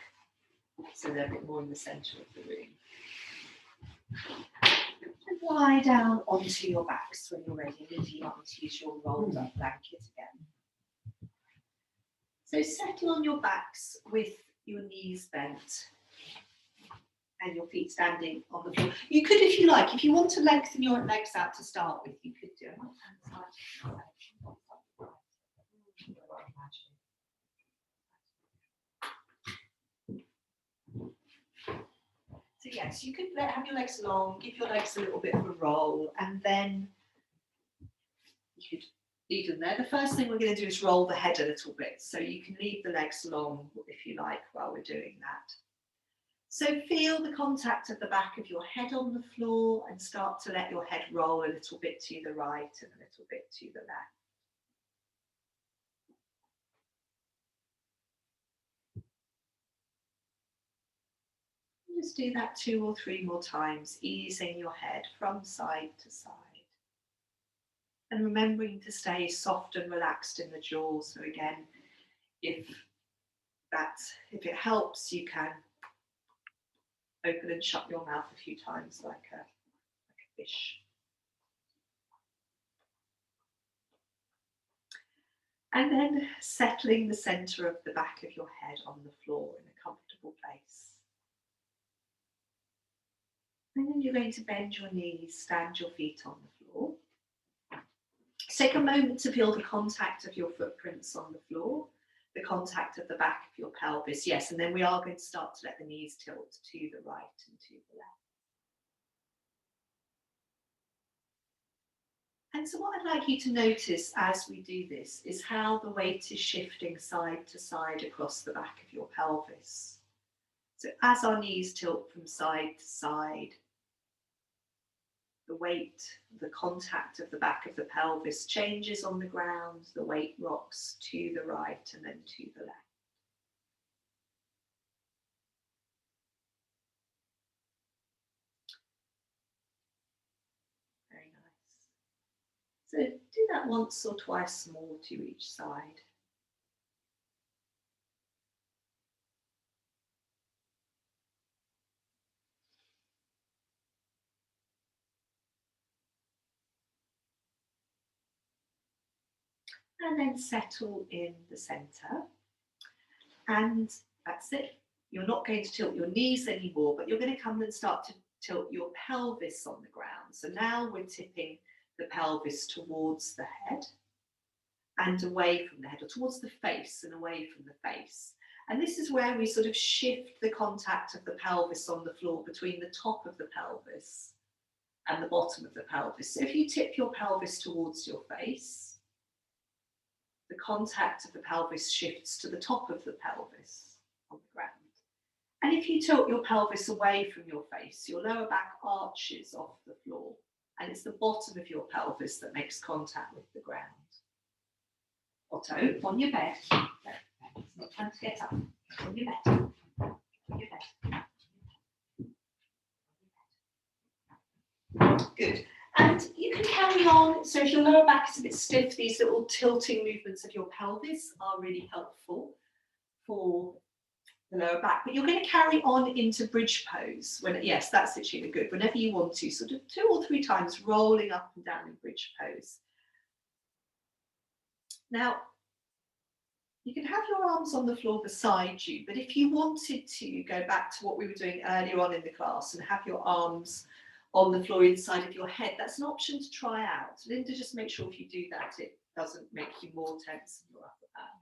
so they're a bit more in the centre of the room. And lie down onto your backs when you're ready. And if you want to use your rolled up blanket again. So settle on your backs with your knees bent and your feet standing on the floor. You could, if you like, if you want to lengthen your legs out to start with, you could do it. So yes, you could have your legs long, give your legs a little bit of a roll, and then you could leave them there. The first thing we're going to do is roll the head a little bit. So you can leave the legs long if you like while we're doing that. So feel the contact of the back of your head on the floor and start to let your head roll a little bit to the right and a little bit to the left. Just do that 2 or 3 more times, easing your head from side to side. And remembering to stay soft and relaxed in the jaw. So again, if it helps, you can open and shut your mouth a few times like a fish. And then settling the centre of the back of your head on the floor in a comfortable place. And then you're going to bend your knees, stand your feet on the floor. Take a moment to feel the contact of your footprints on the floor, the contact of the back of your pelvis. Yes, and then we are going to start to let the knees tilt to the right and to the left. And so what I'd like you to notice as we do this is how the weight is shifting side to side across the back of your pelvis. So as our knees tilt from side to side, the weight, the contact of the back of the pelvis changes on the ground, the weight rocks to the right and then to the left. Very nice. So do that once or twice more to each side. And then settle in the centre. And that's it. You're not going to tilt your knees anymore, but you're going to come and start to tilt your pelvis on the ground. So now we're tipping the pelvis towards the head and away from the head, or towards the face and away from the face. And this is where we sort of shift the contact of the pelvis on the floor between the top of the pelvis and the bottom of the pelvis. So if you tip your pelvis towards your face, the contact of the pelvis shifts to the top of the pelvis on the ground. And if you tilt your pelvis away from your face, your lower back arches off the floor, and it's the bottom of your pelvis that makes contact with the ground. Otto, on your bed. No, it's not time to get up. On your bed. On your bed. Good. And you can carry on. So if your lower back is a bit stiff, these little tilting movements of your pelvis are really helpful for the lower back. But you're going to carry on into bridge pose. When, yes, that's actually good. Whenever you want to, sort of 2 or 3 times, rolling up and down in bridge pose. Now, you can have your arms on the floor beside you, but if you wanted to go back to what we were doing earlier on in the class and have your arms on the floor inside of your head, that's an option to try out. Linda, just make sure if you do that, it doesn't make you more tense in your upper back.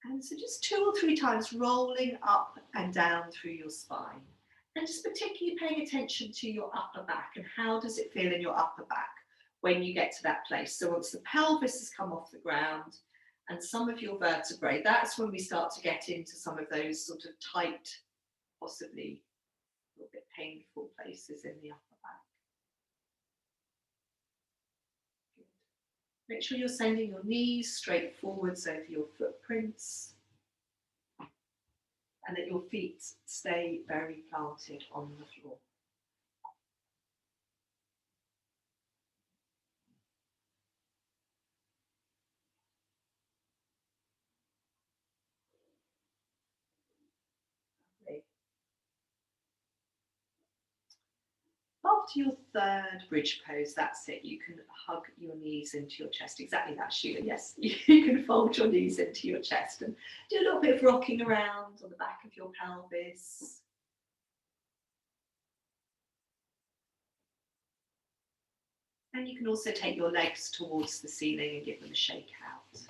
And so just 2 or 3 times rolling up and down through your spine. And just particularly paying attention to your upper back and how does it feel in your upper back when you get to that place. So once the pelvis has come off the ground and some of your vertebrae, that's when we start to get into some of those sort of tight, possibly a little bit painful places in the upper back. Good. Make sure you're sending your knees straight forwards over your footprints and that your feet stay very planted on the floor. After your 3rd bridge pose, that's it. You can hug your knees into your chest. Exactly that, Sheila. Yes, you can fold your knees into your chest and do a little bit of rocking around on the back of your pelvis. And you can also take your legs towards the ceiling and give them a shake out.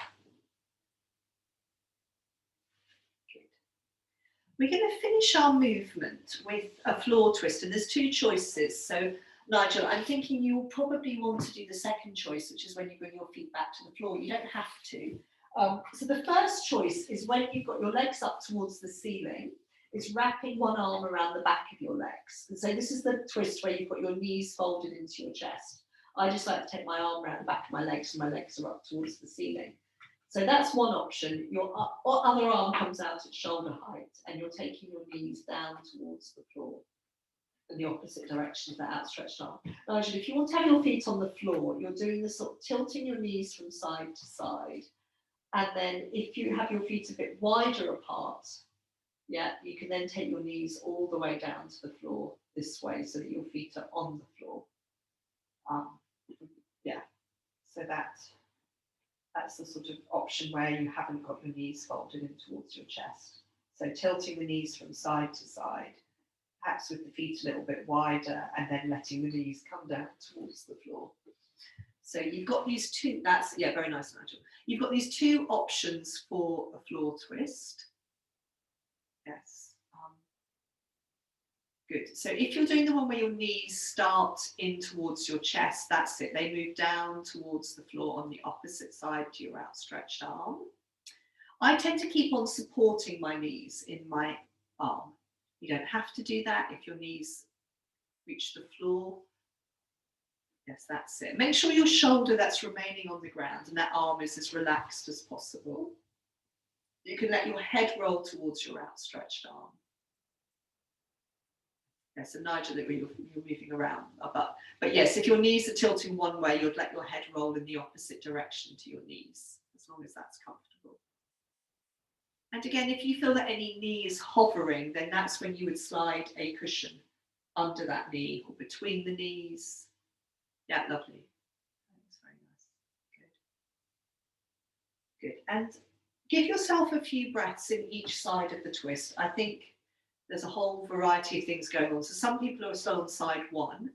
We're going to finish our movement with a floor twist, and there's 2 choices. So, Nigel, I'm thinking you'll probably want to do the second choice, which is when you bring your feet back to the floor. You don't have to. So the first choice is when you've got your legs up towards the ceiling, is wrapping one arm around the back of your legs. And so this is the twist where you've got your knees folded into your chest. I just like to take my arm around the back of my legs, and my legs are up towards the ceiling. So that's one option. Your other arm comes out at shoulder height and you're taking your knees down towards the floor in the opposite direction of that outstretched arm. Nigel, if you want to have your feet on the floor, you're doing this sort of tilting your knees from side to side. And then if you have your feet a bit wider apart, yeah, you can then take your knees all the way down to the floor this way so that your feet are on the floor. that's the sort of option where you haven't got your knees folded in towards your chest. So tilting the knees from side to side, perhaps with the feet a little bit wider, and then letting the knees come down towards the floor. So you've got these two, that's, yeah, very nice, Nigel. You've got these two options for a floor twist. Yes. Good. So if you're doing the one where your knees start in towards your chest, that's it. They move down towards the floor on the opposite side to your outstretched arm. I tend to keep on supporting my knees in my arm. You don't have to do that if your knees reach the floor. Yes, that's it. Make sure your shoulder that's remaining on the ground and that arm is as relaxed as possible. You can let your head roll towards your outstretched arm. Yes, and Nigel, you're moving around. But yes, if your knees are tilting one way, you'd let your head roll in the opposite direction to your knees, as long as that's comfortable. And again, if you feel that any knee is hovering, then that's when you would slide a cushion under that knee or between the knees. Yeah, lovely. That's very nice. Good. Good. And give yourself a few breaths in each side of the twist. I think there's a whole variety of things going on. So some people are still on side one.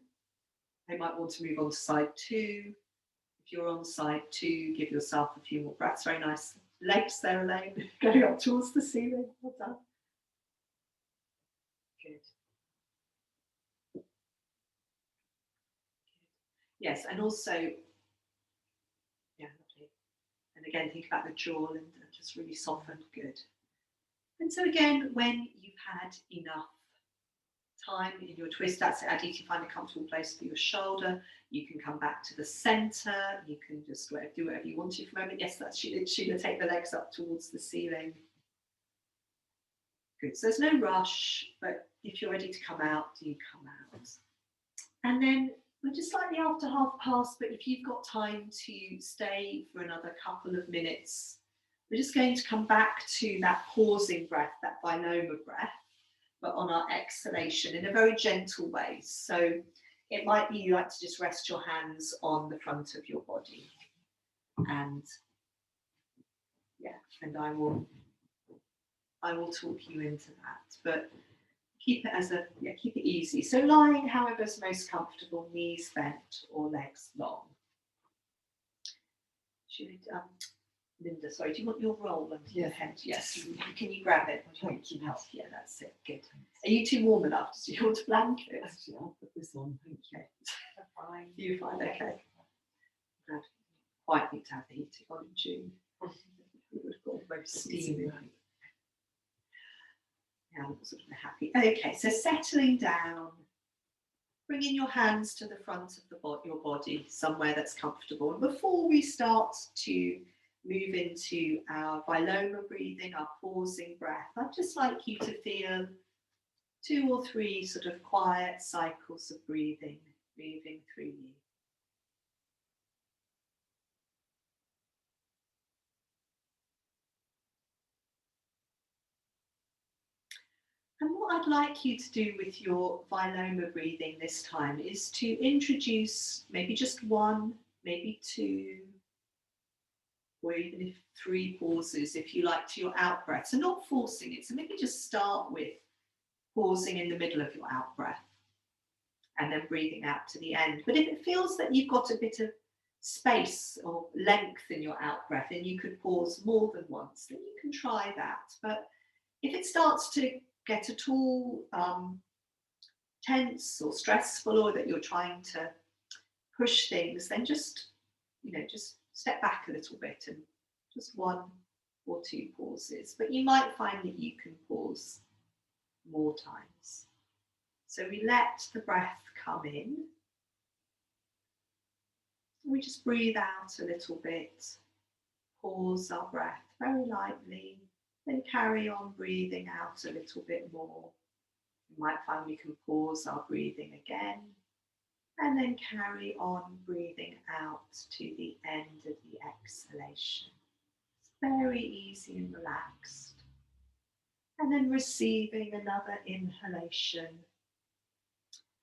They might want to move on to side two. If you're on side two, give yourself a few more breaths. Very nice legs there, Elaine, going up towards the ceiling. Well done. Good. Yes, and also, yeah, lovely. And again, think about the jaw and just really soften. Good. And so again, when you've had enough time in your twist, that's it. Ideally, find a comfortable place for your shoulder. You can come back to the center. You can just do whatever you want to for a moment. Yes, that's Sheila. Sheila, take the legs up towards the ceiling. Good. So there's no rush, but if you're ready to come out, do come out. And then we're just slightly after past, but if you've got time to stay for another couple of minutes, we're just going to come back to that pausing breath, that viloma breath, but on our exhalation in a very gentle way. So it might be you like to just rest your hands on the front of your body. And yeah, and I will talk you into that. But keep it keep it easy. So lying however's most comfortable, knees bent or legs long. Linda, sorry, do you want your roll under your head? Yes. Can you grab it? Thank you. Help? Yeah, that's it. Good. Are you too warm enough? Do you want a blanket? Actually, I'll put this on. Thank you. Fine. You're fine. Okay. Glad. Quite need to have the heating on in June. It would have got very steamy. Yeah, I'm sort of happy. Okay, so settling down, bringing your hands to the front of your body, somewhere that's comfortable. And before we start to move into our viloma breathing, our pausing breath, I'd just like you to feel 2 or 3 sort of quiet cycles of breathing moving through you. And what I'd like you to do with your viloma breathing this time is to introduce maybe just 1, maybe 2, or even if 3 pauses, if you like, to your out breath. So not forcing it. So maybe just start with pausing in the middle of your out breath and then breathing out to the end. But if it feels that you've got a bit of space or length in your out breath and you could pause more than once, then you can try that. But if it starts to get at all tense or stressful, or that you're trying to push things, then just step back a little bit and just 1 or 2 pauses. But you might find that you can pause more times. So we let the breath come in. We just breathe out a little bit, pause our breath very lightly, then carry on breathing out a little bit more. You might find we can pause our breathing again, and then carry on breathing out to the end of the exhalation. It's very easy and relaxed. And then receiving another inhalation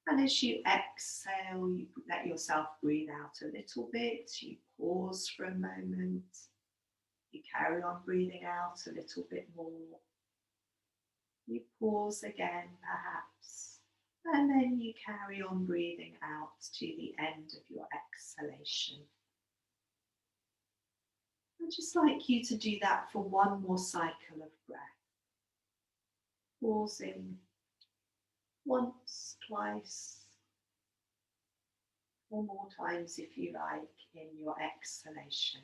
And as you exhale, you let yourself breathe out a little bit. You pause for a moment. You carry on breathing out a little bit more. You pause again, perhaps. And then you carry on breathing out to the end of your exhalation. I'd just like you to do that for one more cycle of breath. Pausing once, twice, 4 more times if you like in your exhalation.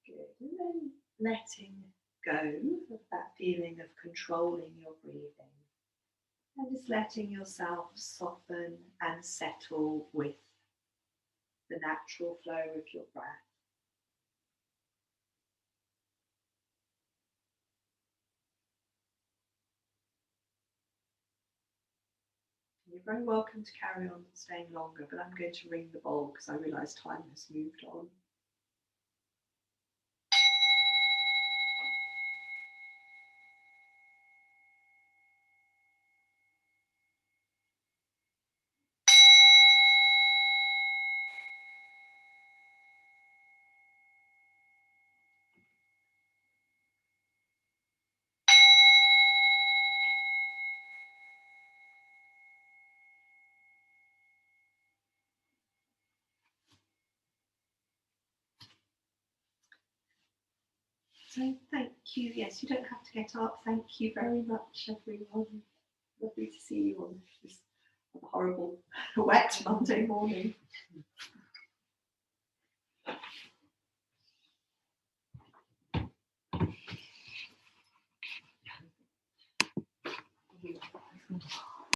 Good. And then letting go of that feeling of controlling your breathing. And just letting yourself soften and settle with the natural flow of your breath. You're very welcome to carry on staying longer, but I'm going to ring the bowl because I realise time has moved on. So thank you. Yes, you don't have to get up. Thank you very much, everyone. Lovely to see you on this horrible wet Monday morning.